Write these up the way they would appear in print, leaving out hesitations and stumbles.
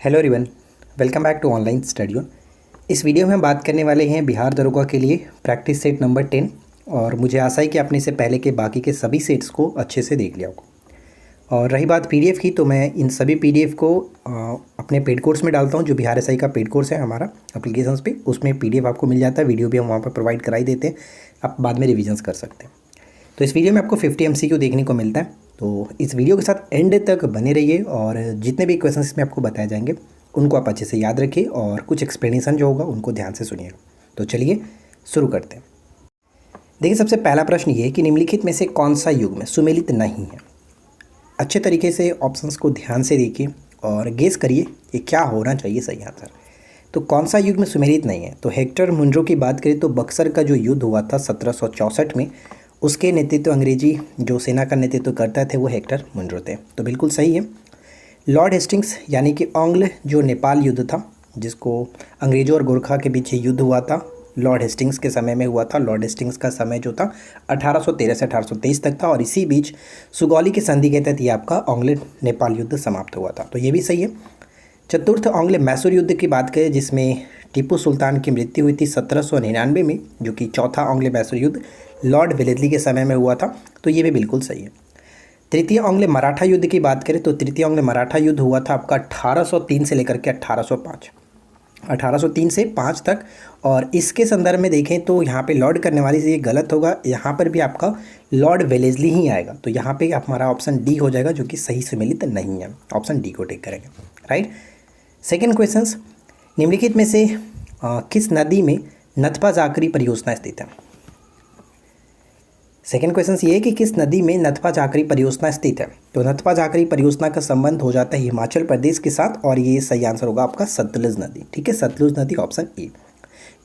Hello everyone, welcome back to online study. इस video में हम बात करने वाले हैं बिहार दरोगा के लिए प्रैक्टिस सेट नंबर 10। और मुझे आशा है कि आपने इससे पहले के बाकी के सभी सेट्स को अच्छे से देख लिया होगा। और रही बात पीडीएफ की, तो मैं इन सभी पीडीएफ को अपने पेड कोर्स में डालता हूं। जो बिहार एसआई का पेड कोर्स है हमारा एप्लीकेशंस पे, उसमें पीडीएफ आपको मिल जाता है। वीडियो भी हम वहाँ पर प्रोवाइड कराई देते हैं, आप बाद में रिविजन्स कर सकते हैं। तो इस वीडियो में आपको 50 MCQ देखने को मिलता है। तो इस वीडियो के साथ एंड तक बने रहिए और जितने भी क्वेश्चन इसमें आपको बताए जाएंगे उनको आप अच्छे से याद रखिए और कुछ एक्सप्लेनेशन जो होगा उनको ध्यान से सुनिएगा। तो चलिए शुरू करते हैं। देखिए, सबसे पहला प्रश्न ये है कि निम्नलिखित में से कौन सा युग्म सुमेलित नहीं है। अच्छे तरीके से ऑप्शंस को ध्यान से देखिए और गेस करिए ये क्या होना चाहिए सही आंसर। तो कौन सा युग्म सुमेलित नहीं है? तो हेक्टर मुनरो की बात करें तो बक्सर का जो युद्ध हुआ था 1764 में, उसके नेतृत्व अंग्रेजी जो सेना का नेतृत्व करता थे वो हेक्टर मुनरो थे। तो बिल्कुल सही है। लॉर्ड हेस्टिंग्स यानी कि ऑंग्ल जो नेपाल युद्ध था, जिसको अंग्रेजों और गोरखा के बीच युद्ध हुआ था, लॉर्ड हेस्टिंग्स के समय में हुआ था। लॉर्ड हेस्टिंग्स का समय जो था 1813 से 1823 तक था और इसी बीच सुगौली की संधि के तहत ये आपका ऑंग्ल नेपाल युद्ध समाप्त हुआ था। तो ये भी सही है। चतुर्थ ऑंग्ल मैसूर युद्ध की बात करें जिसमें टीपू सुल्तान की मृत्यु हुई थी 1799 में, जो कि चौथा ऑंग्ल मैसूर युद्ध लॉर्ड वेलेस्ली के समय में हुआ था। तो ये भी बिल्कुल सही है। तृतीय ऑंग्ल मराठा युद्ध की बात करें तो तृतीय ऑंग्ल मराठा युद्ध हुआ था आपका 1803 से लेकर के 1805, 1803 से 5 तक। और इसके संदर्भ में देखें तो यहाँ पे लॉर्ड करने वाली से ये गलत होगा, यहाँ पर भी आपका लॉर्ड वेलेस्ली ही आएगा। तो यहाँ पे हमारा ऑप्शन डी हो जाएगा, जो कि सही सुमेलित नहीं है। ऑप्शन डी को टिक करेंगे, राइट। सेकेंड क्वेश्चन, निम्नलिखित में से किस नदी में नथपा जाकरी परियोजना स्थित है? सेकेंड क्वेश्चन ये है कि किस नदी में नथपा जाकरी परियोजना स्थित है? तो नथपा जाकरी परियोजना का संबंध हो जाता है हिमाचल प्रदेश के साथ और ये सही आंसर होगा आपका सतलुज नदी। ठीक है, सतलुज नदी, ऑप्शन ए।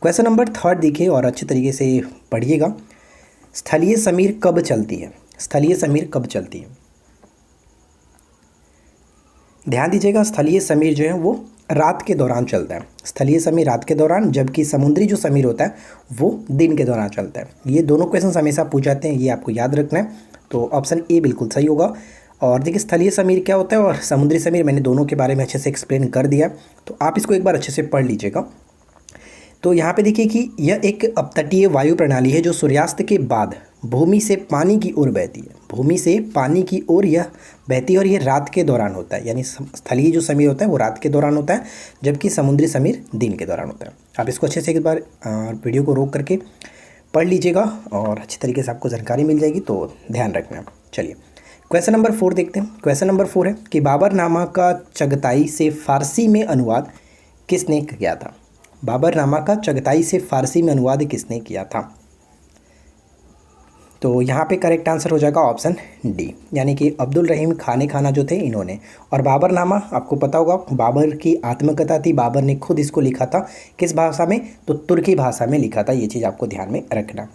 क्वेश्चन नंबर 3 देखिए और अच्छे तरीके से पढ़िएगा। स्थलीय समीर कब चलती है? स्थलीय समीर कब चलती है? ध्यान दीजिएगा, स्थलीय समीर जो है वो रात के दौरान चलता है। स्थलीय समीर रात के दौरान, जबकि समुद्री जो समीर होता है वो दिन के दौरान चलता है। ये दोनों क्वेश्चन हमेशा पूछ जाते हैं, ये आपको याद रखना है। तो ऑप्शन ए बिल्कुल सही होगा। और देखिए, स्थलीय समीर क्या होता है और समुद्री समीर मैंने दोनों के बारे में अच्छे से एक्सप्लेन कर दिया, तो आप इसको एक बार अच्छे से पढ़ लीजिएगा। तो यहाँ पे देखिए कि यह एक अपतटीय वायु प्रणाली है जो सूर्यास्त के बाद भूमि से पानी की ओर बहती है। भूमि से पानी की ओर यह बहती है और यह रात के दौरान होता है। यानी स्थलीय जो समीर होता है वो रात के दौरान होता है, जबकि समुद्री समीर दिन के दौरान होता है। आप इसको अच्छे से एक बार वीडियो को रोक करके पढ़ लीजिएगा और अच्छी तरीके से आपको जानकारी मिल जाएगी, तो ध्यान रखना। चलिए क्वेश्चन नंबर 4 देखते हैं। क्वेश्चन नंबर 4 है कि बाबरनामा का चगताई से फारसी में अनुवाद किसने किया था? बाबरनामा का चगताई से फारसी में अनुवाद किसने किया था? तो यहाँ पे करेक्ट आंसर हो जाएगा ऑप्शन डी, यानी कि अब्दुल रहीम खाने खाना जो थे इन्होंने। और बाबरनामा आपको पता होगा बाबर की आत्मकथा थी, बाबर ने खुद इसको लिखा था। किस भाषा में? तो तुर्की भाषा में लिखा था। ये चीज़ आपको ध्यान में रखना।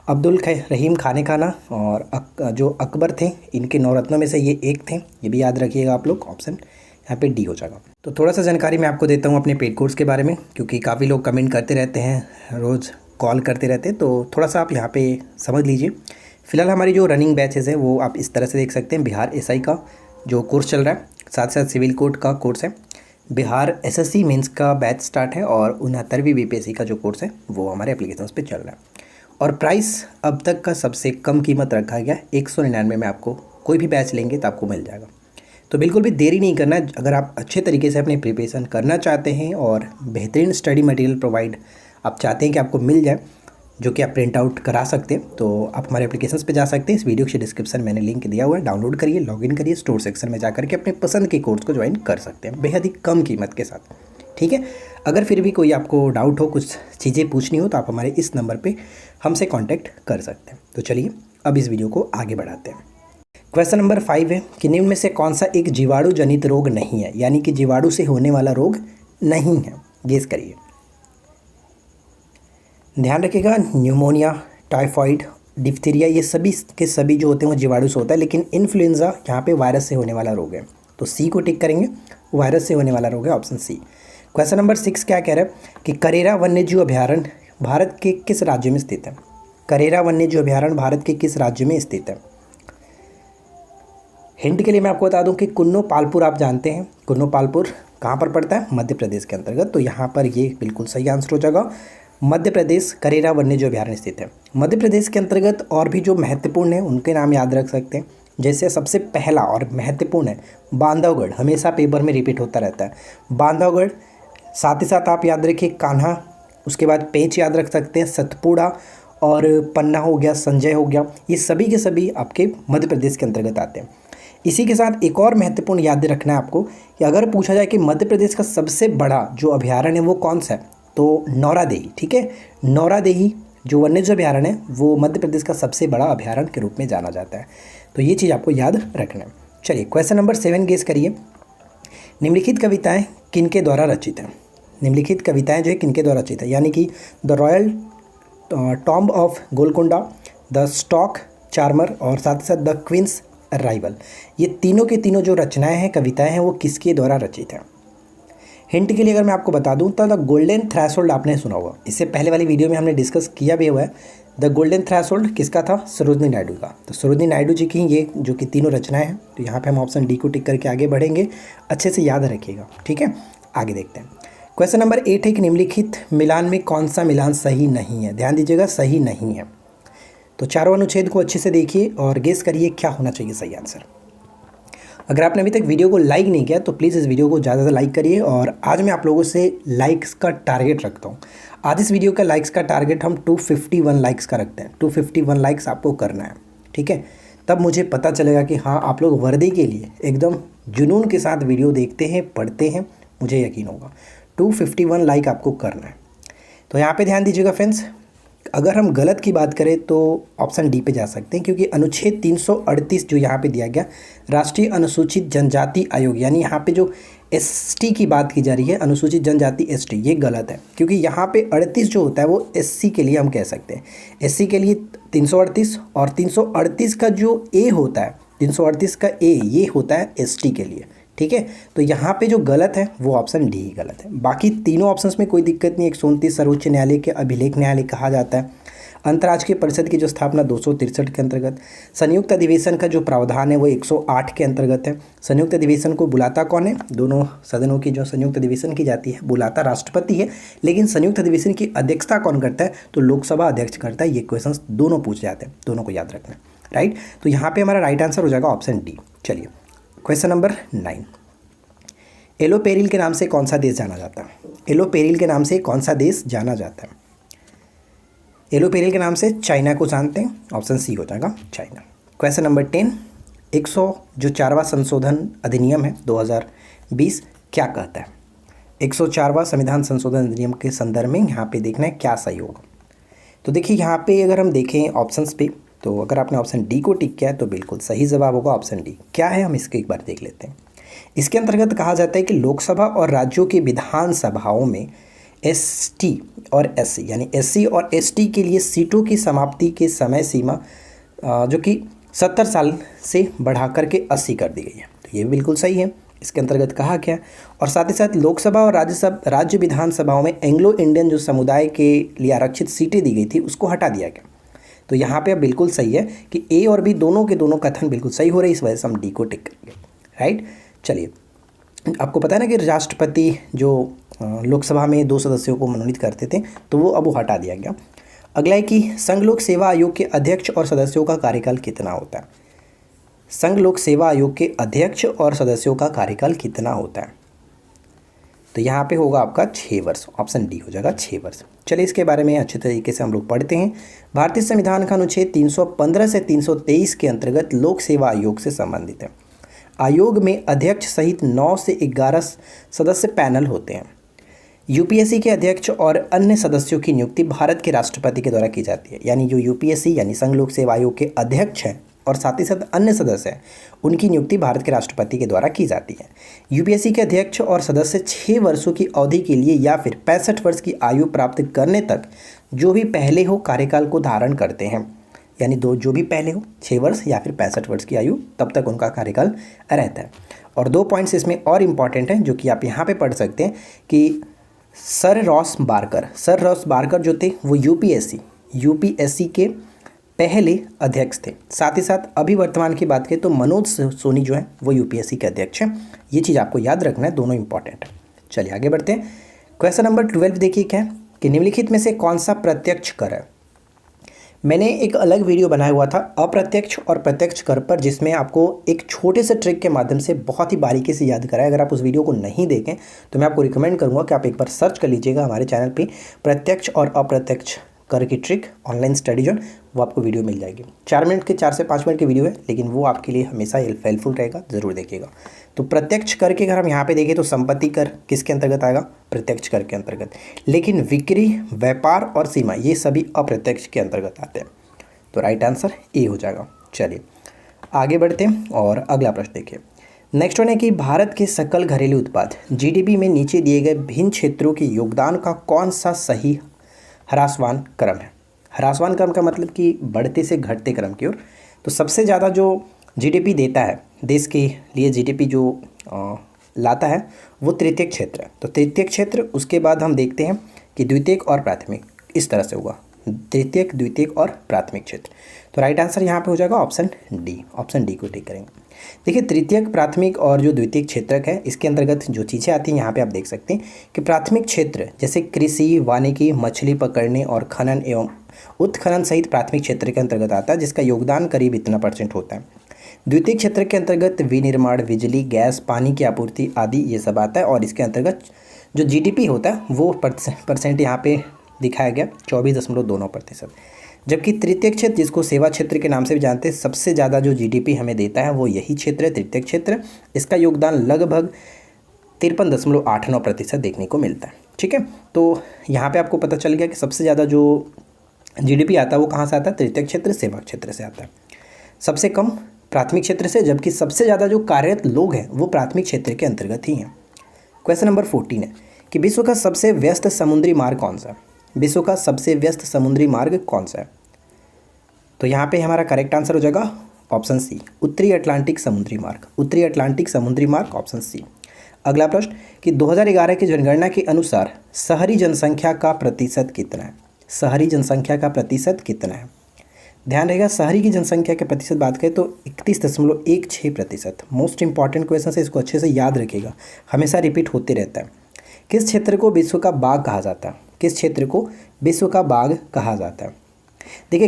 अब्दुल रहीम खाने खाना और जो अकबर थे, इनके नौरत्नों में से ये एक थे, ये भी याद रखिएगा आप लोग। ऑप्शन यहाँ पे डी हो जाएगा। तो थोड़ा सा जानकारी मैं आपको देता हूँ अपने पेड कोर्स के बारे में, क्योंकि काफ़ी लोग कमेंट करते रहते हैं, रोज़ कॉल करते रहते हैं, तो थोड़ा सा आप यहाँ पे समझ लीजिए। फिलहाल हमारी जो रनिंग बैचेस है वो आप इस तरह से देख सकते हैं। बिहार एसआई का जो कोर्स चल रहा है, साथ साथ सिविल कोड का कोर्स है, बिहार एसएससी मेंस का बैच स्टार्ट है और 69वीं बीपीएससी का जो कोर्स है वो हमारे एप्लीकेशंस पे चल रहा है। और प्राइस अब तक का सबसे कम कीमत रखा गया 199 में। आपको कोई भी बैच लेंगे तो आपको मिल जाएगा। तो बिल्कुल भी देरी नहीं करना है। अगर आप अच्छे तरीके से अपनी प्रिपरेशन करना चाहते हैं और बेहतरीन स्टडी मटेरियल प्रोवाइड आप चाहते हैं कि आपको मिल जाए, जो कि आप प्रिंट आउट करा सकते हैं, तो आप हमारे एप्लीकेशंस पे जा सकते हैं। इस वीडियो के डिस्क्रिप्शन मैंने लिंक दिया हुआ है, डाउनलोड करिए, लॉगिन करिए, स्टोर सेक्शन में जाकर के अपने पसंद के कोर्स को ज्वाइन कर सकते हैं बेहद ही कम कीमत के साथ। ठीक है, अगर फिर भी कोई आपको डाउट हो, कुछ चीज़ें पूछनी हो, तो आप हमारे इस नंबर पर हमसे कॉन्टैक्ट कर सकते हैं। तो चलिए अब इस वीडियो को आगे बढ़ाते हैं। क्वेश्चन नंबर 5 है कि निम्न में से कौन सा एक जीवाणु जनित रोग नहीं है? यानी कि जीवाणु से होने वाला रोग नहीं है, गेस करिए। ध्यान रखिएगा, न्यूमोनिया, टाइफाइड, डिप्थीरिया, ये सभी के सभी जो होते हैं वो जीवाणु से होता है, लेकिन इन्फ्लुएंजा यहाँ पे वायरस से होने वाला रोग है। तो सी को टिक करेंगे, वायरस से होने वाला रोग है, ऑप्शन सी। क्वेश्चन नंबर 6 क्या कह रहा है कि करेरा वन्यजीव अभयारण्य भारत के किस राज्य में स्थित है? करेरा वन्यजीव अभयारण्य भारत के किस राज्य में स्थित है? हिंट के लिए मैं आपको बता दूं कि कुन्नो पालपुर आप जानते हैं, कुन्नो पालपुर कहाँ पर पड़ता है? मध्य प्रदेश के अंतर्गत। तो यहाँ पर ये बिल्कुल सही आंसर हो जाएगा। मध्य प्रदेश करेरा वन्यजीव अभयारण्य स्थित है। मध्य प्रदेश के अंतर्गत और भी जो महत्वपूर्ण है उनके नाम याद रख सकते हैं। जैसे सबसे पहला और महत्वपूर्ण है बांधवगढ़, हमेशा पेपर में रिपीट होता रहता है बांधवगढ़। साथ ही साथ आप याद रखिए कान्हा, उसके बाद पेंच याद रख सकते हैं, सतपुड़ा और पन्ना हो गया, संजय हो गया, ये सभी के सभी आपके मध्य प्रदेश के अंतर्गत आते हैं। इसी के साथ एक और महत्वपूर्ण याद रखना है आपको कि अगर पूछा जाए कि मध्य प्रदेश का सबसे बड़ा जो अभयारण्य है वो कौन सा है, तो नौरादेही। ठीक है, नौरादेही जो वन्यजीव अभयारण्य है वो मध्य प्रदेश का सबसे बड़ा अभयारण्य के रूप में जाना जाता है। तो ये चीज़ आपको याद रखना है। चलिए क्वेश्चन नंबर 7 गेस करिए। निम्नलिखित कविताएं किनके द्वारा रचित हैं? निम्नलिखित कविताएं जो है किनके द्वारा रचित है, यानी कि the royal tomb of Golconda, the stock charmer और साथ ही साथ द क्वींस अराइवल, ये तीनों के तीनों जो रचनाएं हैं, कविताएं हैं, वो किसके द्वारा रचित हैं? हिंट के लिए अगर मैं आपको बता दूं तो द गोल्डन थ्रेशोल्ड आपने सुना होगा, इससे पहले वाली वीडियो में हमने डिस्कस किया भी हुआ है। द गोल्डन थ्रेशोल्ड किसका था? सरोजिनी नायडू का। तो सरोजिनी नायडू जी की ये जो कि तीनों रचनाएं हैं। तो यहाँ पे हम ऑप्शन डी को टिक करके आगे बढ़ेंगे, अच्छे से याद रखिएगा। ठीक है, आगे देखते हैं। क्वेश्चन नंबर 8 है कि निम्नलिखित मिलान में कौन सा मिलान सही नहीं है? ध्यान दीजिएगा, सही नहीं है। तो चारों अनुच्छेद को अच्छे से देखिए और गेस करिए क्या होना चाहिए सही आंसर। अगर आपने अभी तक वीडियो को लाइक नहीं किया तो प्लीज़ इस वीडियो को ज़्यादा से लाइक करिए। और आज मैं आप लोगों से लाइक्स का टारगेट रखता हूँ। आज इस वीडियो का लाइक्स का टारगेट हम 251 लाइक्स का रखते हैं। 251 लाइक्स आपको करना है, ठीक है? तब मुझे पता चलेगा कि हाँ, आप लोग वर्दी के लिए एकदम जुनून के साथ वीडियो देखते हैं, पढ़ते हैं, मुझे यकीन होगा। 251 लाइक आपको करना है। तो यहाँ पे ध्यान दीजिएगा फ्रेंड्स, अगर हम गलत की बात करें तो ऑप्शन डी पे जा सकते हैं, क्योंकि अनुच्छेद 338 जो यहाँ पे दिया गया, राष्ट्रीय अनुसूचित जनजाति आयोग, यानी यहाँ पे जो एसटी की बात की जा रही है, अनुसूचित जनजाति एसटी, ये गलत है। क्योंकि यहाँ पे 38 जो होता है वो एससी के लिए हम कह सकते हैं। एससी के लिए 338 और 338 का जो ए होता है, 338 का ए, ये होता है एसटी के लिए। ठीक है, तो यहाँ पे जो गलत है वो ऑप्शन डी ही गलत है। बाकी तीनों ऑप्शंस में कोई दिक्कत नहीं। 129 सर्वोच्च न्यायालय के अभिलेख न्यायालय कहा जाता है। अंतर्राष्ट्रीय परिषद की जो स्थापना 263 के अंतर्गत, संयुक्त अधिवेशन का जो प्रावधान है वो 108 के अंतर्गत है। संयुक्त अधिवेशन को बुलाता कौन है? दोनों सदनों की जो संयुक्त अधिवेशन की जाती है, बुलाता राष्ट्रपति है, लेकिन संयुक्त अधिवेशन की अध्यक्षता कौन करता है? तो लोकसभा अध्यक्ष करता है। ये क्वेश्चन दोनों पूछ जाते हैं, दोनों को याद रखना, राइट? तो यहाँ पर हमारा राइट आंसर हो जाएगा ऑप्शन डी। चलिए क्वेश्चन नंबर 9, एलो पेरिल के नाम से कौन सा देश जाना जाता है? एलो पेरिल के नाम से कौन सा देश जाना जाता है? एलो पेरिल के नाम से चाइना को जानते हैं, ऑप्शन सी हो जाएगा चाइना। क्वेश्चन नंबर 10, 100 जो 4वां संशोधन अधिनियम है 2020 क्या कहता है? 104वां संविधान संशोधन अधिनियम के संदर्भ में यहाँ पे देखना है क्या सही होगा। तो देखिए यहाँ पे अगर हम देखें ऑप्शंस पे, तो अगर आपने ऑप्शन डी को टिक किया है तो बिल्कुल सही जवाब होगा ऑप्शन डी। क्या है, हम इसके एक बार देख लेते हैं। इसके अंतर्गत कहा जाता है कि लोकसभा और राज्यों की विधानसभाओं में एसटी और एससी, यानी एससी और एसटी के लिए सीटों की समाप्ति के समय सीमा जो कि 70 साल से बढ़ा करके 80 कर दी गई है। तो ये बिल्कुल सही है, इसके अंतर्गत कहा गया। और साथ ही साथ लोकसभा और राज्य विधानसभाओं में एंग्लो इंडियन जो समुदाय के लिए आरक्षित सीटें दी गई थी उसको हटा दिया गया। तो यहाँ पे अब बिल्कुल सही है कि ए और बी दोनों के दोनों कथन बिल्कुल सही हो रहे हैं, इस वजह से हम डी को टिक करेंगे, राइट? चलिए, आपको पता है ना कि राष्ट्रपति जो लोकसभा में 2 सदस्यों को मनोनीत करते थे, तो वो अब वो हटा दिया गया। अगला है कि संघ लोक सेवा आयोग के अध्यक्ष और सदस्यों का कार्यकाल कितना होता है? संघ लोक सेवा आयोग के अध्यक्ष और सदस्यों का कार्यकाल कितना होता है? तो यहाँ पे होगा आपका 6 वर्ष, ऑप्शन डी हो जाएगा 6 वर्ष। चलिए इसके बारे में अच्छे तरीके से हम लोग पढ़ते हैं। भारतीय संविधान का अनुच्छेद 315 से 323 के अंतर्गत लोक सेवा आयोग से संबंधित है। आयोग में अध्यक्ष सहित 9 से 11 सदस्य पैनल होते हैं। यूपीएससी के अध्यक्ष और अन्य सदस्यों की नियुक्ति भारत के राष्ट्रपति के द्वारा की जाती है। यानी जो यूपीएससी यानी संघ लोक सेवा आयोग के अध्यक्ष हैं और साथ ही साथ अन्य सदस्य हैं, उनकी नियुक्ति भारत के राष्ट्रपति के द्वारा की जाती है। यूपीएससी के अध्यक्ष और सदस्य 6 वर्षों की अवधि के लिए या फिर 65 वर्ष की आयु प्राप्त करने तक जो भी पहले हो कार्यकाल को धारण करते हैं। यानी जो भी पहले हो 6 वर्ष या फिर 65 वर्ष की आयु, तब तक उनका कार्यकाल रहता है। और 2 पॉइंट्स इसमें और इम्पॉर्टेंट हैं जो कि आप यहाँ पे पढ़ सकते हैं कि सर रॉस बारकर जो थे वो यूपीएससी के पहले अध्यक्ष थे। साथ ही साथ अभी वर्तमान की बात करें तो मनोज सोनी जो है वो यूपीएससी के अध्यक्ष हैं। ये चीज़ आपको याद रखना है, दोनों इंपॉर्टेंट है। चलिए आगे बढ़ते हैं। क्वेश्चन नंबर 12 देखिए क्या है कि निम्नलिखित में से कौन सा प्रत्यक्ष कर है। मैंने एक अलग वीडियो बनाया हुआ था अप्रत्यक्ष और प्रत्यक्ष कर पर, जिसमें आपको एक छोटे से ट्रिक के माध्यम से बहुत ही बारीकी से याद कराया। अगर आप उस वीडियो को नहीं देखें तो मैं आपको रिकमेंड करूंगा कि आप एक बार सर्च कर लीजिएगा हमारे चैनल पे प्रत्यक्ष और अप्रत्यक्ष कर की ट्रिक ऑनलाइन स्टडी जोन, वो आपको वीडियो मिल जाएगी। 4 से 5 मिनट की वीडियो है, लेकिन वो आपके लिए हमेशा हेल्पफुल रहेगा, ज़रूर देखिएगा। तो प्रत्यक्ष कर के अगर हम यहाँ पे देखें तो संपत्ति कर किसके अंतर्गत आएगा, प्रत्यक्ष कर के अंतर्गत। लेकिन बिक्री, व्यापार और सीमा ये सभी अप्रत्यक्ष के अंतर्गत आते हैं। तो राइट आंसर ए हो जाएगा। चलिए आगे बढ़ते हैं और अगला प्रश्न देखिए। नेक्स्ट वन है कि भारत के सकल घरेलू उत्पाद जीडीपी में नीचे दिए गए भिन्न क्षेत्रों के योगदान का कौन सा सही ह्रासवान क्रम है। ह्रासवान क्रम का मतलब कि बढ़ते से घटते क्रम की ओर। तो सबसे ज़्यादा जो जीडीपी देता है देश के लिए, जीडीपी जो लाता है वो तृतीयक क्षेत्र है। तो तृतीयक क्षेत्र, उसके बाद हम देखते हैं कि द्वितीयक और प्राथमिक, इस तरह से होगा तृतीयक, द्वितीयक और प्राथमिक क्षेत्र। तो राइट आंसर यहाँ पे हो जाएगा ऑप्शन डी। ऑप्शन डी को टिक करेंगे। देखिए तृतीयक, प्राथमिक और जो द्वितीयक क्षेत्रक है, इसके अंतर्गत जो चीज़ें आती हैं यहाँ पे आप देख सकते हैं कि प्राथमिक क्षेत्र जैसे कृषि, वानिकी, मछली पकड़ने और खनन एवं उत्खनन सहित प्राथमिक क्षेत्र के अंतर्गत आता है, जिसका योगदान करीब इतना % होता है। द्वितीयक क्षेत्र के अंतर्गत विनिर्माण, बिजली, गैस, पानी की आपूर्ति आदि ये सब आता है, और इसके अंतर्गत जो जीडीपी होता है वो परसेंट यहाँ पे दिखाया गया 24.2%। जबकि तृतीयक क्षेत्र, जिसको सेवा क्षेत्र के नाम से भी जानते हैं, सबसे ज़्यादा जो जीडीपी हमें देता है वो यही क्षेत्र है, तृतीयक क्षेत्र। इसका योगदान लगभग 53.89% देखने को मिलता है। ठीक है, तो यहाँ पे आपको पता चल गया कि सबसे ज़्यादा जो जीडीपी आता है वो कहाँ से आता है, तृतीयक क्षेत्र, सेवा क्षेत्र से आता है। सबसे कम प्राथमिक क्षेत्र से, जबकि सबसे ज़्यादा जो कार्यरत लोग हैं वो प्राथमिक क्षेत्र के अंतर्गत ही हैं। क्वेश्चन नंबर 14 है कि विश्व का सबसे व्यस्त समुद्री मार्ग कौन सा है। विश्व का सबसे व्यस्त समुद्री मार्ग कौन सा है। तो यहाँ पे हमारा करेक्ट आंसर हो जाएगा ऑप्शन सी, उत्तरी अटलांटिक समुद्री मार्ग। उत्तरी अटलांटिक समुद्री मार्ग, ऑप्शन सी। अगला प्रश्न कि 2011 की जनगणना के अनुसार शहरी जनसंख्या का प्रतिशत कितना है। शहरी जनसंख्या का प्रतिशत कितना है। ध्यान रहेगा, शहरी की जनसंख्या के प्रतिशत बात करें तो 31.16%। मोस्ट इंपॉर्टेंट क्वेश्चन है, इसको अच्छे से याद रखिएगा, हमेशा रिपीट होते रहता है। किस क्षेत्र को विश्व का बाघ कहा जाता है। किस क्षेत्र को विश्व का बाघ कहा जाता है। देखिए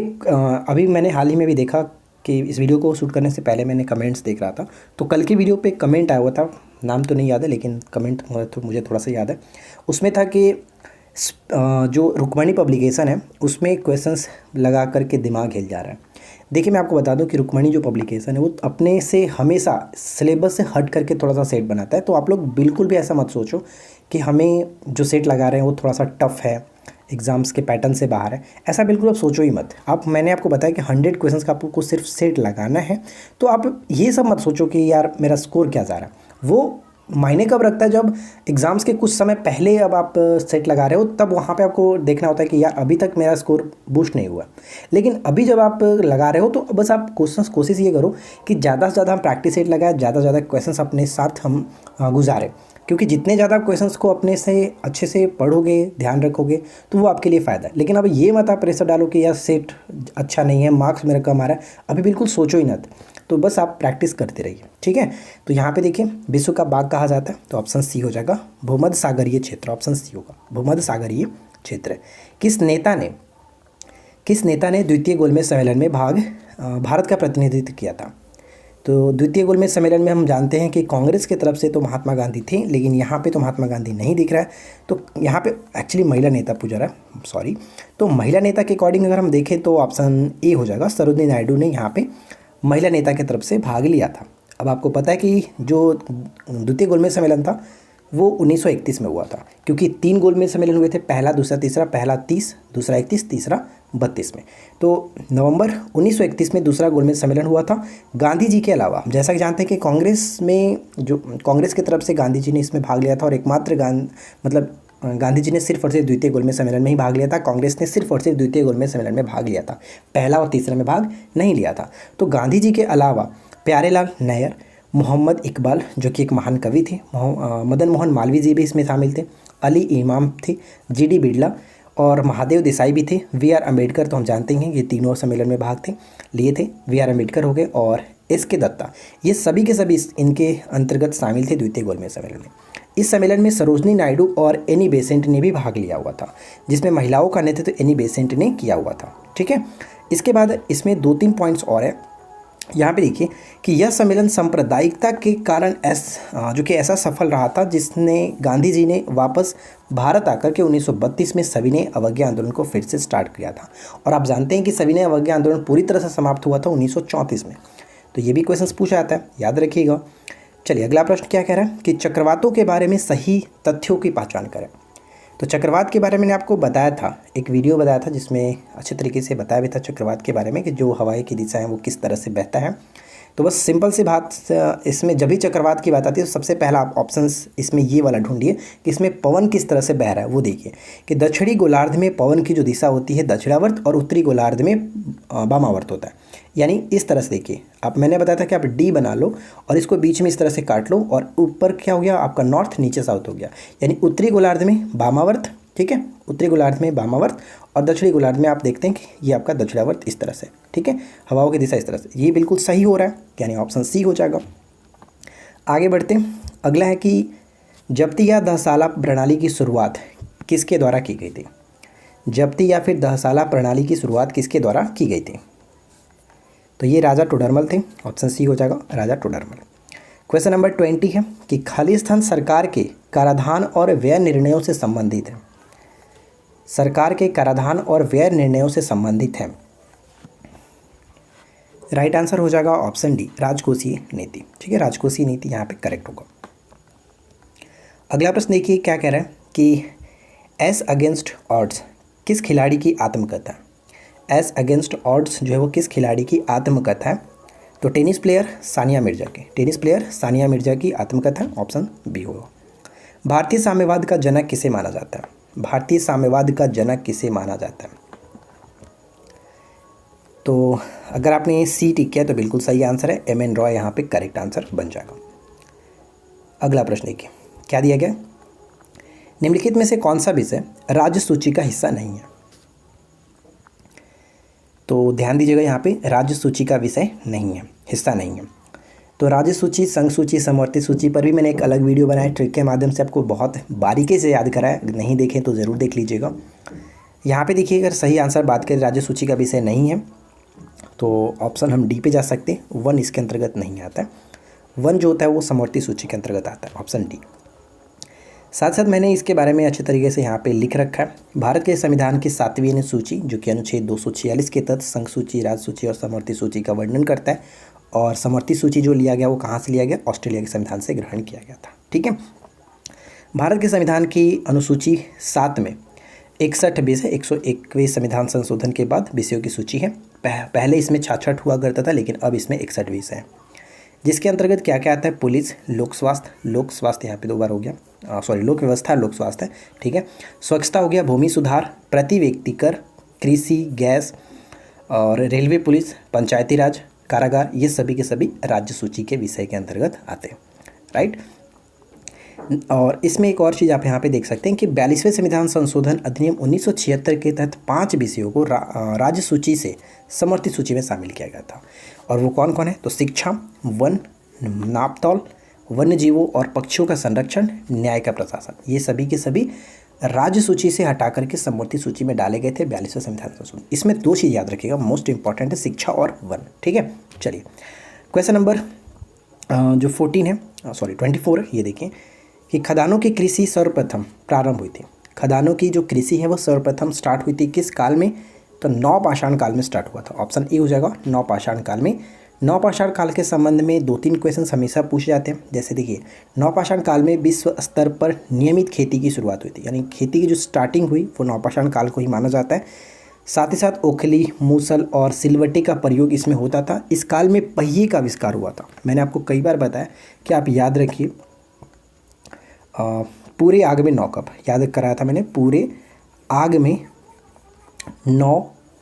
अभी मैंने हाल ही में भी देखा कि इस वीडियो को शूट करने से पहले मैंने कमेंट्स देख रहा था, तो कल की वीडियो पे कमेंट आया हुआ था, नाम तो नहीं याद है लेकिन कमेंट तो मुझे थोड़ा सा याद है। उसमें था कि जो रुक्मणी पब्लिकेशन है उसमें क्वेश्चंस लगा करके दिमाग हिल जा रहा है। देखिए मैं आपको बता दूं कि रुक्मणी जो पब्लिकेशन है वो अपने से हमेशा सिलेबस से हट करके थोड़ा सा सेट बनाता है। तो आप लोग बिल्कुल भी ऐसा मत सोचो कि हमें जो सेट लगा रहे हैं वो थोड़ा सा टफ है, एग्ज़ाम्स के पैटर्न से बाहर है, ऐसा बिल्कुल आप सोचो ही मत। मैंने आपको बताया कि 100 क्वेश्चंस का आपको सिर्फ सेट लगाना है, तो आप ये सब मत सोचो कि यार मेरा स्कोर क्या जा रहा है। वो मायने कब रखता है, जब एग्ज़ाम्स के कुछ समय पहले अब आप सेट लगा रहे हो, तब वहाँ पे आपको देखना होता है कि यार अभी तक मेरा स्कोर बूस्ट नहीं हुआ। लेकिन अभी जब आप लगा रहे हो तो बस आप कोशिश ये करो कि ज़्यादा से ज़्यादा हम प्रैक्टिस सेट लगाए, ज़्यादा से ज़्यादा क्वेश्चंस अपने साथ हम गुजारें, क्योंकि जितने ज़्यादा क्वेश्चंस को अपने से अच्छे से पढ़ोगे, ध्यान रखोगे, तो वो आपके लिए फ़ायदा है। लेकिन अब ये मत आप प्रेशर डालो कि यार सेट अच्छा नहीं है, मार्क्स मेरा कम आ रहा है, अभी बिल्कुल सोचो ही मत। तो बस आप प्रैक्टिस करते रहिए, ठीक है। तो यहाँ पे देखिए विश्व का बाघ कहा जाता है, तो ऑप्शन सी हो जाएगा भूमध्य सागरीय क्षेत्र। ऑप्शन सी होगा भूमध्य सागरीय क्षेत्र। किस नेता ने द्वितीय गोलमेज सम्मेलन में भारत का प्रतिनिधित्व किया था। तो द्वितीय गोलमेज सम्मेलन में हम जानते हैं कि कांग्रेस की तरफ से तो महात्मा गांधी थे, लेकिन यहाँ पे तो महात्मा गांधी नहीं दिख रहा है। तो यहाँ पे एक्चुअली महिला नेता पूछा रहा है, सॉरी। तो महिला नेता के अकॉर्डिंग अगर हम देखें तो ऑप्शन ए हो जाएगा, सरोजिनी नायडू ने यहाँ पे महिला नेता की तरफ से भाग लिया था। अब आपको पता है कि जो द्वितीय गोलमेज सम्मेलन था वो 1931 में हुआ था, क्योंकि 3 गोलमेज सम्मेलन हुए थे, पहला, दूसरा, तीसरा। पहला 30, दूसरा 31, तीसरा 32 में। तो नवंबर 1931 में दूसरा गोलमेज सम्मेलन हुआ था। गांधी जी के अलावा जैसा कि जानते हैं कि कांग्रेस की तरफ से गांधी जी ने इसमें भाग लिया था, और एकमात्र गांधी जी ने सिर्फ और सिर्फ द्वितीय गोलमेज सम्मेलन में ही भाग लिया था। कांग्रेस ने सिर्फ और सिर्फ द्वितीय गोलमेज सम्मेलन में भाग लिया था, पहला और तीसरा में भाग नहीं लिया था। तो गांधी जी के अलावा प्यारेलाल नायर, मोहम्मद इकबाल जो कि एक महान कवि थे, मदन मोहन मालवीय जी भी इसमें शामिल थे, अली इमाम थे, जीडी बिड़ला और महादेव देसाई भी थे। वी आर अम्बेडकर तो हम जानते हैं ये तीनों सम्मेलन में भाग लिए थे। वी आर अम्बेडकर हो गए और एस के दत्ता, ये सभी के सभी इनके अंतर्गत शामिल थे द्वितीय गोलमेज सम्मेलन में। इस सम्मेलन में सरोजनी नायडू और एनी बेसेंट ने भी भाग लिया हुआ था, जिसमें महिलाओं का नेतृत्व एनी बेसेंट ने किया हुआ था। ठीक है, इसके बाद इसमें 2-3 पॉइंट्स और है। यहाँ पे देखिए कि यह सम्मेलन सांप्रदायिकता के कारण जो कि ऐसा सफल रहा था जिसने गांधी जी ने वापस भारत आकर के 1932 में सविनय अवज्ञा आंदोलन को फिर से स्टार्ट किया था। और आप जानते हैं कि सविनय अवज्ञा आंदोलन पूरी तरह से समाप्त हुआ था 1934 में। तो ये भी क्वेश्चन पूछा जाता है, याद रखिएगा। चलिए अगला प्रश्न क्या कह रहा है कि चक्रवातों के बारे में सही तथ्यों की पहचान करें। तो चक्रवात के बारे में मैंने आपको बताया था, एक वीडियो बताया था जिसमें अच्छे तरीके से बताया भी था चक्रवात के बारे में कि जो हवाएं की दिशा है वो किस तरह से बहता है। तो बस सिंपल सी बात, इसमें जब भी चक्रवात की बात आती है तो सबसे पहला आप ऑप्शंस इसमें ये वाला ढूंढिए कि इसमें पवन किस तरह से बह रहा है। वो देखिए कि दक्षिणी गोलार्ध में पवन की जो दिशा होती है दक्षिणावर्त और उत्तरी गोलार्ध में वामावर्त होता है। यानी इस तरह से देखिए, आप मैंने बताया था कि आप डी बना लो और इसको बीच में इस तरह से काट लो और ऊपर क्या हो गया आपका नॉर्थ, नीचे साउथ हो गया। यानी उत्तरी गोलार्ध में वामावर्त, ठीक है, उत्तरी गोलार्ध में वामावर्त और दक्षिणी गोलार्ध में आप देखते हैं कि ये आपका दक्षिणावर्त इस तरह से। ठीक है, हवाओं की दिशा इस तरह से, ये बिल्कुल सही हो रहा है, यानी ऑप्शन सी हो जाएगा। आगे बढ़ते हैं, अगला है कि जब्ती या दहसाला प्रणाली की शुरुआत किसके द्वारा की गई थी। जब्ती या फिर दहसाला प्रणाली की शुरुआत किसके द्वारा की गई थी। तो ये राजा टोडरमल थे, ऑप्शन सी हो जाएगा राजा टोडरमल। क्वेश्चन नंबर 20 है कि खालिस्तान सरकार के कराधान और व्यय निर्णयों से संबंधित है। सरकार के कराधान और व्यय निर्णयों से संबंधित है। राइट आंसर हो जाएगा ऑप्शन डी राजकोषीय नीति। ठीक है, राजकोषीय नीति यहाँ पे करेक्ट होगा। अगला प्रश्न देखिए क्या कह रहा है कि एस अगेंस्ट ऑड्स किस खिलाड़ी की आत्मकथा है। एस अगेंस्ट ऑड्स जो है वो किस खिलाड़ी की आत्मकथा है। तो टेनिस प्लेयर सानिया मिर्जा की, टेनिस प्लेयर सानिया मिर्जा की आत्मकथा, ऑप्शन बी होगा। भारतीय साम्यवाद का जनक किसे माना जाता है। भारतीय साम्यवाद का जनक किसे माना जाता है। तो अगर आपने सी टिक किया तो बिल्कुल सही आंसर है, एम एन रॉय यहाँ पे करेक्ट आंसर बन जाएगा। अगला प्रश्न देखिए क्या दिया गया, निम्नलिखित में से कौन सा विषय राज्य सूची का हिस्सा नहीं है। तो ध्यान दीजिएगा यहाँ पे राज्य सूची का विषय नहीं है, हिस्सा नहीं है। तो राज्य सूची, संघ सूची, समवर्ती सूची पर भी मैंने एक अलग वीडियो बनाया, ट्रिक के माध्यम से आपको बहुत बारीकी से याद कराया, नहीं देखें तो ज़रूर देख लीजिएगा। यहाँ पे देखिए अगर सही आंसर बात करें राज्य सूची का विषय नहीं है तो ऑप्शन हम डी पे जा सकते हैं, 1 इसके अंतर्गत नहीं आता है। 1 जो होता है वो समवर्ती सूची के अंतर्गत आता है, ऑप्शन डी। साथ साथ मैंने इसके बारे में अच्छे तरीके से यहाँ पे लिख रखा है। भारत के संविधान की 7वीं अनुसूची जो कि अनुच्छेद 246 के तहत संघ सूची, राज्य सूची और समवर्ती सूची का वर्णन करता है। और समवर्ती सूची जो लिया गया वो कहाँ से लिया गया, ऑस्ट्रेलिया के संविधान से ग्रहण किया गया था। ठीक है, भारत के संविधान की अनुसूची 7 में 61 विषय, 101वें संविधान संशोधन के बाद विषयों की सूची है। पहले इसमें 66 हुआ करता था लेकिन अब इसमें 61 विषय है, जिसके अंतर्गत क्या क्या आता है, पुलिस, लोक स्वास्थ्य यहाँ पे 2 बार हो गया, लोक व्यवस्था, लोक स्वास्थ्य, ठीक है, स्वच्छता हो गया, भूमि सुधार, प्रति व्यक्ति कर, कृषि, गैस और रेलवे, पुलिस, पंचायती राज, कारागार, ये सभी के सभी राज्य सूची के विषय के अंतर्गत आते हैं। राइट, और इसमें एक और चीज़ आप यहाँ पे देख सकते हैं कि 42वें संविधान संशोधन अधिनियम 1976 के तहत 5 विषयों को राज्य सूची से समवर्ती सूची में शामिल किया गया था। और वो कौन कौन है, तो शिक्षा, वन, नापतौल, वन्य जीवों और पक्षियों का संरक्षण, न्याय का प्रशासन, ये सभी के सभी राज्य सूची से हटा करके समवर्ती सूची में डाले गए थे 42वें संविधान संशोधन। इसमें 2 चीज़ याद रखिएगा, मोस्ट इंपॉर्टेंट है शिक्षा और वन। ठीक है, चलिए क्वेश्चन नंबर जो 24 है, ये देखें कि खदानों की कृषि सर्वप्रथम प्रारंभ हुई थी। खदानों की जो कृषि है वो सर्वप्रथम स्टार्ट हुई थी किस काल में, तो नवपाषाण काल में स्टार्ट हुआ था, ऑप्शन ए हो जाएगा नवपाषाण काल में। नवपाषाण काल के संबंध में 2-3 क्वेश्चन हमेशा पूछे जाते हैं। जैसे देखिए नवपाषाण काल में विश्व स्तर पर नियमित खेती की शुरुआत हुई थी, यानी खेती की जो स्टार्टिंग हुई वो नवपाषाण काल को ही माना जाता है। साथ ही साथ ओखली, मूसल और सिलवट्टे का प्रयोग इसमें होता था। इस काल में पहिए का आविष्कार हुआ था। मैंने आपको कई बार बताया कि आप याद रखिए, पूरे आग में 9 कप याद कराया था मैंने, पूरे आग में 9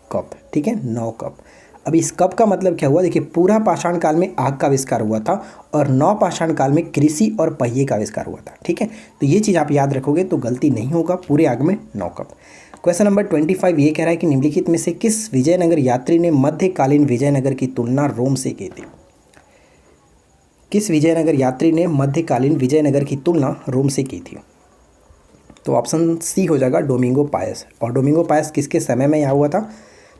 कप, ठीक है, 9 कप। अब इस कप का मतलब क्या हुआ, देखिए पूरा पाषाण काल में आग का आविष्कार हुआ था और नवपाषाण काल में कृषि और पहिए का आविष्कार हुआ था। ठीक है, तो ये चीज़ आप याद रखोगे तो गलती नहीं होगा, पूरे आग में 9 कप। क्वेश्चन नंबर 25 ये कह रहा है कि निम्नलिखित में से किस विजयनगर यात्री ने मध्यकालीन विजयनगर की तुलना रोम से की थी? किस विजयनगर यात्री ने मध्यकालीन विजयनगर की तुलना रोम से की थी? तो ऑप्शन सी हो जाएगा डोमिंगो पायस। और डोमिंगो पायस किसके समय में आया हुआ था?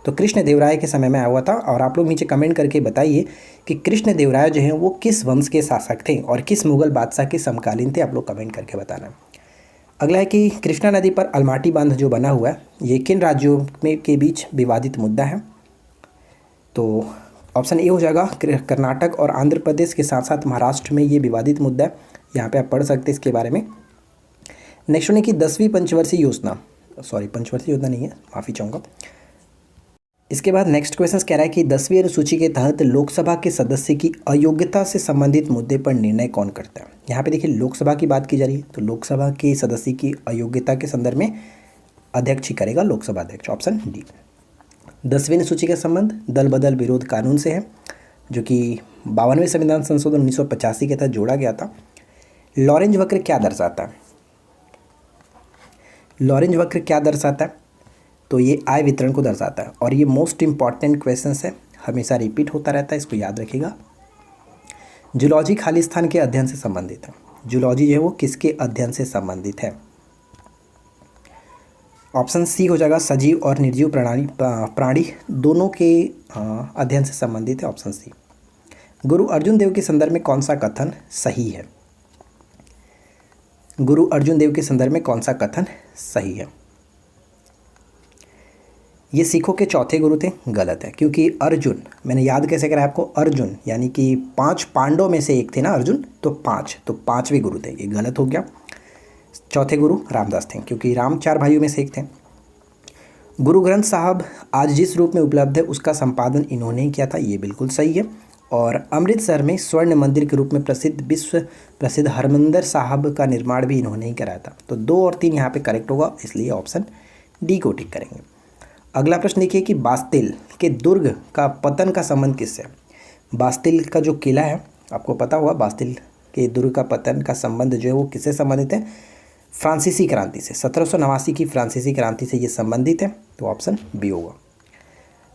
तो कृष्णदेवराय के समय में आया हुआ था। और आप लोग नीचे कमेंट करके बताइए कि कृष्णदेवराय जो हैं वो किस वंश के शासक थे और किस मुगल बादशाह के समकालीन थे, आप लोग कमेंट करके बताना। अगला है कि कृष्णा नदी पर अलमाटी बांध जो बना हुआ है ये किन राज्यों में के बीच विवादित मुद्दा है? तो ऑप्शन ए हो जाएगा कर्नाटक और आंध्र प्रदेश के साथ साथ महाराष्ट्र में ये विवादित मुद्दा है। यहाँ पे आप पढ़ सकते हैं इसके बारे में। नेक्स्ट होने की 10वीं पंचवर्षीय योजना, सॉरी पंचवर्षीय योजना नहीं है, माफ़ी चाहूँगा। इसके बाद नेक्स्ट क्वेश्चन कह रहा है कि 10वीं अनुसूची के तहत लोकसभा के सदस्य की अयोग्यता से संबंधित मुद्दे पर निर्णय कौन करता है? यहाँ पे देखिए लोकसभा की बात की जा रही है, तो लोकसभा के सदस्य की अयोग्यता के संदर्भ में अध्यक्ष ही करेगा, लोकसभा अध्यक्ष, ऑप्शन डी। 10वीं अनुसूची का संबंध दल बदल विरोध कानून से है, जो कि 52वें संविधान संशोधन 1985 के तहत जोड़ा गया था। लॉरेंज वक्र क्या दर्शाता है? लॉरेंज वक्र क्या दर्शाता है? तो ये आय वितरण को दर्शाता है। और ये मोस्ट इंपॉर्टेंट क्वेश्चन है, हमेशा रिपीट होता रहता है, इसको याद रखिएगा। जूलॉजी खालिस्तान के अध्ययन से संबंधित है। जूलॉजी जो है वो किसके अध्ययन से संबंधित है? ऑप्शन सी हो जाएगा सजीव और निर्जीव प्राणी दोनों के अध्ययन से संबंधित है, ऑप्शन सी। गुरु अर्जुन देव के संदर्भ में कौन सा कथन सही है? गुरु अर्जुन देव के संदर्भ में कौन सा कथन सही है? ये सिखों के चौथे गुरु थे, गलत है, क्योंकि अर्जुन, मैंने याद कैसे करा आपको, अर्जुन यानी कि 5 पांडवों में से एक थे ना अर्जुन, तो 5वें गुरु थे, ये गलत हो गया। चौथे गुरु रामदास थे, क्योंकि राम 4 भाइयों में से एक थे। गुरु ग्रंथ साहब आज जिस रूप में उपलब्ध है उसका संपादन इन्होंने ही किया था, ये बिल्कुल सही है। और अमृतसर में स्वर्ण मंदिर के रूप में विश्व प्रसिद्ध हरमंदिर साहब का निर्माण भी इन्होंने ही कराया था। तो 2 और 3 यहाँ पे करेक्ट होगा, इसलिए ऑप्शन डी को टिक करेंगे। अगला प्रश्न देखिए कि बास्तिल के दुर्ग का पतन का संबंध किससे है? बास्तिल का जो किला है, आपको पता होगा, बास्तिल के दुर्ग का पतन का संबंध जो है वो किससे संबंधित है? फ्रांसीसी क्रांति से। 1789 की फ्रांसीसी क्रांति से ये संबंधित है, तो ऑप्शन बी होगा।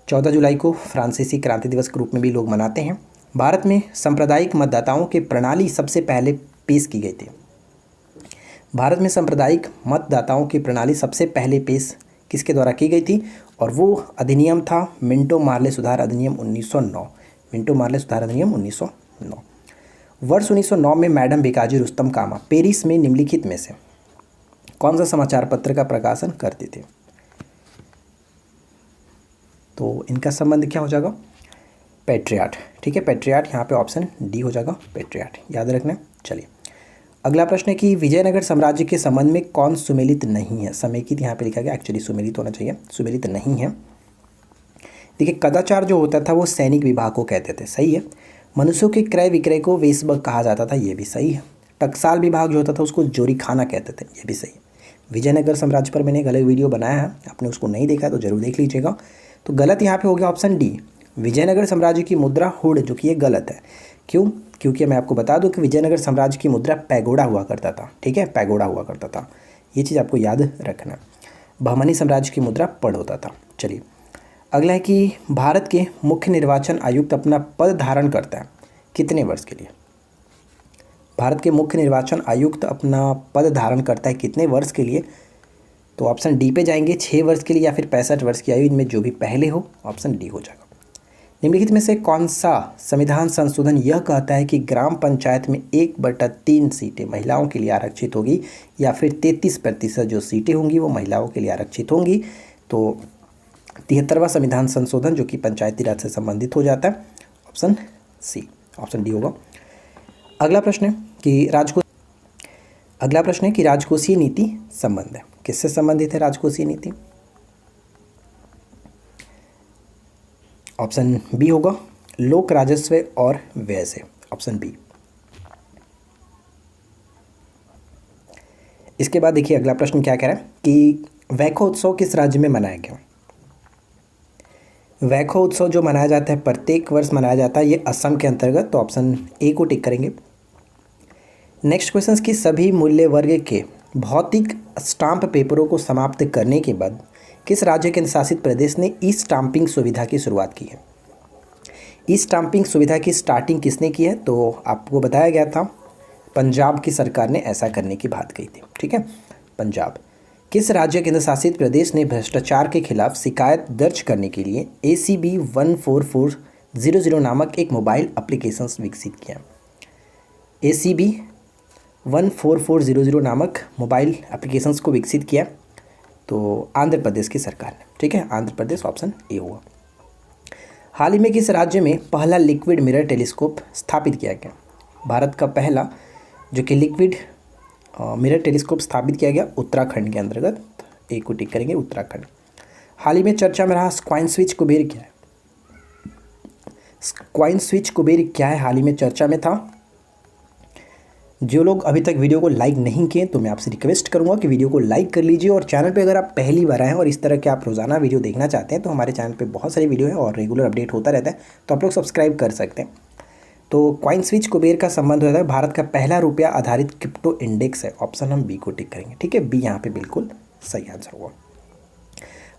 14 जुलाई को फ्रांसीसी क्रांति दिवस के रूप में भी लोग मनाते हैं। भारत में सांप्रदायिक मतदाताओं की प्रणाली सबसे पहले पेश की गई थी। भारत में सांप्रदायिक मतदाताओं की प्रणाली सबसे पहले पेश किसके द्वारा की गई थी? और वो अधिनियम था मिंटो मार्ले सुधार अधिनियम 1909। मिंटो मार्ले सुधार अधिनियम 1909। वर्ष 1909 में मैडम भिकाजी रुस्तम कामा पेरिस में निम्नलिखित में से कौन सा समाचार पत्र का प्रकाशन करते थे? तो इनका संबंध क्या हो जाएगा? पैट्रियाट, ठीक है, पैट्रियाट, यहाँ पे ऑप्शन डी हो जाएगा, पैट्रियाट, याद रखना। चलिए अगला प्रश्न है कि विजयनगर साम्राज्य के संबंध में कौन सुमेलित नहीं है? समेकित यहाँ पे लिखा गया, एक्चुअली सुमेलित होना चाहिए, सुमेलित नहीं है। देखिए कदाचार जो होता था वो सैनिक विभाग को कहते थे, सही है। मनुष्यों के क्रय विक्रय को वेश्बग कहा जाता था, ये भी सही है। टकसाल विभाग जो होता था उसको जोरी खाना कहते थे, ये भी सही है। विजयनगर साम्राज्य पर मैंने एक अलग वीडियो बनाया है, आपने उसको नहीं देखा तो जरूर देख लीजिएगा। तो गलत यहाँ पे हो गया ऑप्शन डी, विजयनगर साम्राज्य की मुद्रा हुड, जो कि ये गलत है। क्यों? क्योंकि मैं आपको बता दूं कि विजयनगर साम्राज्य की मुद्रा पैगोडा हुआ करता था, ठीक है, पैगोडा हुआ करता था, ये चीज़ आपको याद रखना। बहमनी साम्राज्य की मुद्रा पड़ होता था। चलिए अगला है कि भारत के मुख्य निर्वाचन आयुक्त अपना पद धारण करता है कितने वर्ष के लिए? भारत के मुख्य निर्वाचन आयुक्त अपना पद धारण करता है कितने वर्ष के लिए? तो ऑप्शन डी पे जाएंगे, 6 वर्ष के लिए या फिर 65 वर्ष की आयु, इनमें जो भी पहले हो, ऑप्शन डी हो जाएगा। निम्नलिखित में से कौन सा संविधान संशोधन यह कहता है कि ग्राम पंचायत में 1/3 सीटें महिलाओं के लिए आरक्षित होगी या फिर 33% जो सीटें होंगी वो महिलाओं के लिए आरक्षित होंगी? तो 73वां संविधान संशोधन जो कि पंचायती राज से संबंधित हो जाता है, ऑप्शन सी, ऑप्शन डी होगा। अगला प्रश्न है कि राजकोषीय नीति संबंध है, किससे संबंधित है राजकोषीय नीति? ऑप्शन बी होगा, लोक राजस्व और व्यय से, ऑप्शन बी। इसके बाद देखिए अगला प्रश्न क्या कह रहा है कि वैखो उत्सव किस राज्य में मनाया गया? वैखो उत्सव जो मनाया जाता है प्रत्येक वर्ष मनाया जाता है, ये असम के अंतर्गत, तो ऑप्शन ए को टिक करेंगे। नेक्स्ट क्वेश्चन की सभी मूल्य वर्ग के भौतिक स्टाम्प पेपरों को समाप्त करने के बाद किस राज्य केंद्र शासित प्रदेश ने ई स्टाम्पिंग सुविधा की शुरुआत की है? ई स्टाम्पिंग सुविधा की स्टार्टिंग किसने की है? तो आपको बताया गया था पंजाब की सरकार ने ऐसा करने की बात कही थी। ठीक है, पंजाब। किस राज्य केंद्र शासित प्रदेश ने भ्रष्टाचार के खिलाफ शिकायत दर्ज करने के लिए ACB 14400 नामक एक मोबाइल एप्लीकेशन विकसित किया? ACB 14400 नामक मोबाइल एप्लीकेशंस को विकसित किया तो आंध्र प्रदेश की सरकार ने। ठीक है, आंध्र प्रदेश, ऑप्शन ए हुआ। हाल ही में किस राज्य में पहला लिक्विड मिरर टेलीस्कोप स्थापित किया गया? भारत का पहला जो कि लिक्विड मिरर टेलीस्कोप स्थापित किया गया उत्तराखंड के अंतर्गत, एक को टिक करेंगे, उत्तराखंड। हाल ही में चर्चा में रहा स्क्वाइन स्विच कुबेर क्या है? स्क्वाइन स्विच कुबेर क्या है, हाल ही में चर्चा में था। जो लोग अभी तक वीडियो को लाइक नहीं किए तो मैं आपसे रिक्वेस्ट करूंगा कि वीडियो को लाइक कर लीजिए, और चैनल पे अगर आप पहली बार आए हैं और इस तरह के आप रोज़ाना वीडियो देखना चाहते हैं तो हमारे चैनल पे बहुत सारी वीडियो है और रेगुलर अपडेट होता रहता है, तो आप लोग सब्सक्राइब कर सकते हैं। तो क्वाइन स्विच कुबेर का संबंध होता है भारत का पहला रुपया आधारित क्रिप्टो इंडेक्स है, ऑप्शन हम बी को टिक करेंगे। ठीक है, बी यहाँ पे बिल्कुल सही आंसर हुआ।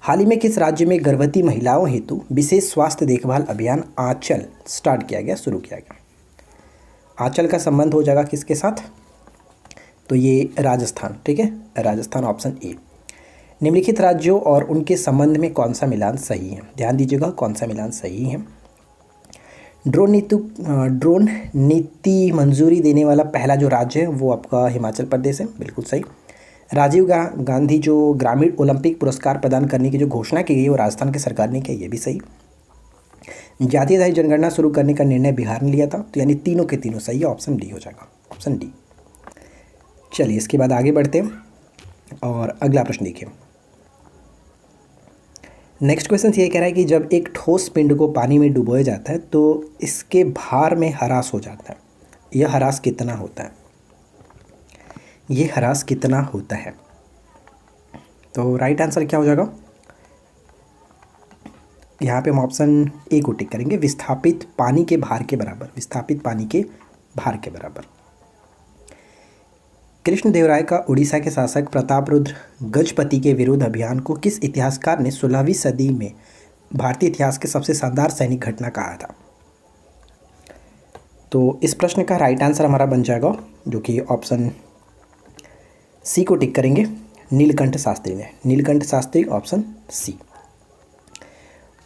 हाल ही में किस राज्य में गर्भवती महिलाओं हेतु विशेष स्वास्थ्य देखभाल अभियान आंचल स्टार्ट किया गया, शुरू किया गया? आंचल का संबंध हो जाएगा किसके साथ? तो ये राजस्थान। ठीक है, राजस्थान, ऑप्शन ए। निम्नलिखित राज्यों और उनके संबंध में कौन सा मिलान सही है? ध्यान दीजिएगा कौन सा मिलान सही है। ड्रोन नीति मंजूरी देने वाला पहला जो राज्य है वो आपका हिमाचल प्रदेश है, बिल्कुल सही। राजीव गांधी जो ग्रामीण ओलंपिक पुरस्कार प्रदान करने की जो घोषणा की गई वो राजस्थान की सरकार ने किया, ये भी सही। जातीय आधारित जनगणना शुरू करने का निर्णय बिहार ने लिया था, तो यानी तीनों के तीनों सही है, ऑप्शन डी हो जाएगा, ऑप्शन डी। चलिए इसके बाद आगे बढ़ते हैं और अगला प्रश्न देखिए। नेक्स्ट क्वेश्चन ये कह रहा है कि जब एक ठोस पिंड को पानी में डुबोया जाता है तो इसके भार में ह्रास हो जाता है। यह ह्रास कितना होता है? ये ह्रास कितना होता है? तो राइट आंसर क्या हो जाएगा? यहाँ पे हम ऑप्शन ए को टिक करेंगे, विस्थापित पानी के भार के बराबर, विस्थापित पानी के भार के बराबर। कृष्णदेवराय का उड़ीसा के शासक प्रतापरुद्र गजपति के विरुद्ध अभियान को किस इतिहासकार ने 16वीं सदी में भारतीय इतिहास के सबसे शानदार सैनिक घटना कहा था? तो इस प्रश्न का राइट आंसर हमारा बन जाएगा, जो कि ऑप्शन सी को टिक करेंगे, नीलकंठ शास्त्री ने। Nilakanta Sastri, option C.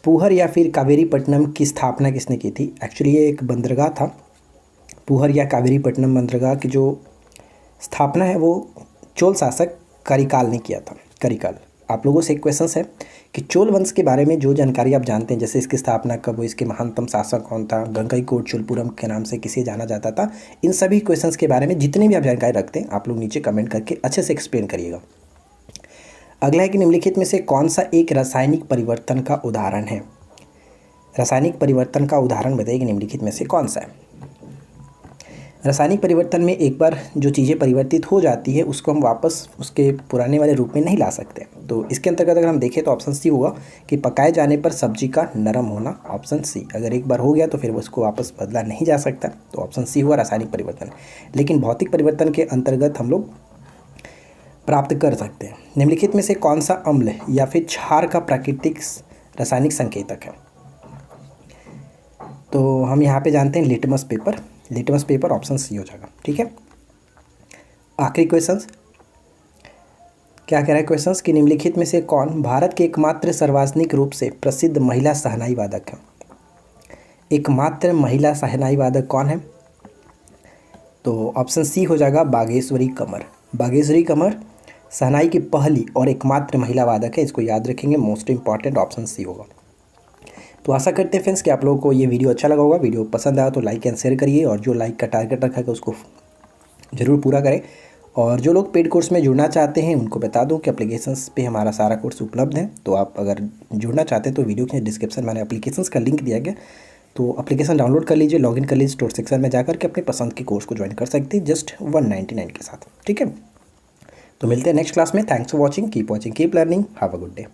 पूहर या फिर कावेरीपट्टनम की स्थापना किसने की थी? एक्चुअली ये एक बंदरगाह था। पूहर या कावेरीपट्टनम बंदरगाह की जो स्थापना है वो चोल शासक करिकाल ने किया था। करिकाल। आप लोगों से एक क्वेश्चन है कि चोल वंश के बारे में जो जानकारी आप जानते हैं, जैसे इसकी स्थापना कब हुई, इसके महानतम शासक कौन था, गंगईकोट चोलपुरम के नाम से किसे जाना जाता था, इन सभी क्वेश्चंस के बारे में जितनी भी आप जानकारी रखते हैं आप लोग नीचे कमेंट करके अच्छे से एक्सप्लेन करिएगा। अगला है कि निम्नलिखित में से कौन सा एक रासायनिक परिवर्तन का उदाहरण है? रासायनिक परिवर्तन का उदाहरण बताइए कि निम्नलिखित में से कौन सा है? रासायनिक परिवर्तन में एक बार जो चीज़ें परिवर्तित हो जाती है उसको हम वापस उसके पुराने वाले रूप में नहीं ला सकते। तो इसके अंतर्गत अगर हम देखें तो ऑप्शन सी होगा कि पकाए जाने पर सब्जी का नरम होना, ऑप्शन सी। अगर एक बार हो गया तो फिर उसको वापस बदला नहीं जा सकता, तो ऑप्शन सी हुआ रासायनिक परिवर्तन। लेकिन भौतिक परिवर्तन के अंतर्गत हम लोग प्राप्त कर सकते हैं। निम्नलिखित में से कौन सा अम्ल या फिर क्षार का प्राकृतिक रासायनिक संकेतक है? तो हम यहाँ पे जानते हैं litmus paper. Litmus paper, option C हो जाएगा। ठीक है, आखिरी क्वेश्चन क्या कह रहा है? क्वेश्चन कि निम्नलिखित में से कौन भारत के एकमात्र सार्वजनिक रूप से प्रसिद्ध महिला शहनाई वादक है? एकमात्र महिला शहनाई वादक कौन है? तो ऑप्शन सी हो जाएगा बागेश्वरी कमर। बागेश्वरी कमर शहनाई की पहली और एकमात्र महिला वादक है, इसको याद रखेंगे, मोस्ट इंपॉर्टेंट ऑप्शन सी होगा। तो आशा करते हैं फ्रेंड्स कि आप लोगों को ये वीडियो अच्छा लगा होगा। वीडियो पसंद आया तो लाइक एंड शेयर करिए, और जो लाइक का टारगेट रखा है उसको ज़रूर पूरा करें। और जो लोग पेड कोर्स में जुड़ना चाहते हैं उनको बता दूं कि एप्लीकेशंस पे हमारा सारा कोर्स उपलब्ध है। तो आप अगर जुड़ना चाहते हैं तो वीडियो के डिस्क्रिप्शन में एप्लीकेशंस का लिंक दिया गया, तो एप्लीकेशन डाउनलोड कर लीजिए, लॉगिन कर लीजिए, स्टोर सेक्शन में जाकर के अपने पसंद के कोर्स को ज्वाइन कर सकते हैं जस्ट 199 के साथ। ठीक है, तो मिलते हैं नेक्स्ट क्लास में। Thanks for watching, keep learning, have a good day.